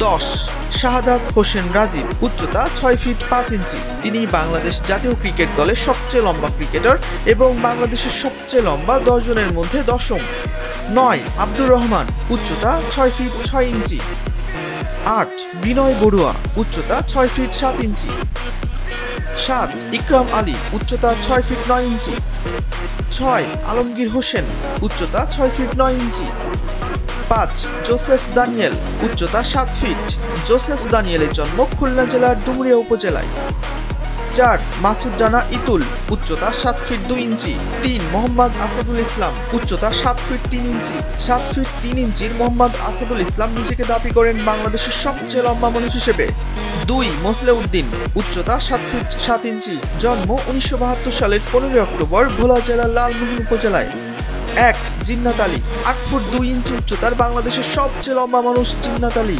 10 শাহাদাত হোসেন রাজীব, উচ্চতা 6 ফিট 5 ইঞ্চি। তিনি বাংলাদেশ জাতীয় ক্রিকেট দলের সবচেয়ে লম্বা ক্রিকেটার এবং বাংলাদেশের সবচেয়ে লম্বা 10 জনের মধ্যে 10ম। 9 আব্দুর রহমান, উচ্চতা 6 ফিট 6 ইঞ্চি। 8 বিনয় বড়ুয়া, উচ্চতা 6 ফিট 7 ইঞ্চি। 7 ইকরাম আলী, উচ্চতা 6 ফিট 9 ইঞ্চি। 6 আলমগীর হোসেন, উচ্চতা 6 ফিট 9 ইঞ্চি। 5 জোসেফ দানিয়েল, উচ্চতা 7 ফিট। জোসেফ দানিয়েলের জন্ম খুলনা জেলার ডুমুরিয়া উপজেলায়। 4 মাসুদ রানা ইতুল, উচ্চতা 7 ফিট 2 ইঞ্চি। 3 মোহাম্মদ আসাদুল ইসলাম, উচ্চতা 7 ফিট 3 ইঞ্চি। 7 ফিট 3 ইঞ্চির মোহাম্মদ আসাদুল ইসলাম নিজেকে দাবি করেন বাংলাদেশের সবচেয়ে লম্বা মানুষ হিসেবে। 2 মোসলে উদ্দিন, উচ্চতা 7 ফিট 7 ইঞ্চি। জন্ম 1972 সালের 15 অক্টোবর ভোলা জেলার লালমোহন উপজেলায়। 1 জিন্নাত আলী, 8 ফুট 2 ইঞ্চি উচ্চতার বাংলাদেশের সবচেয়ে লম্বা মানুষ জিন্নাত আলী।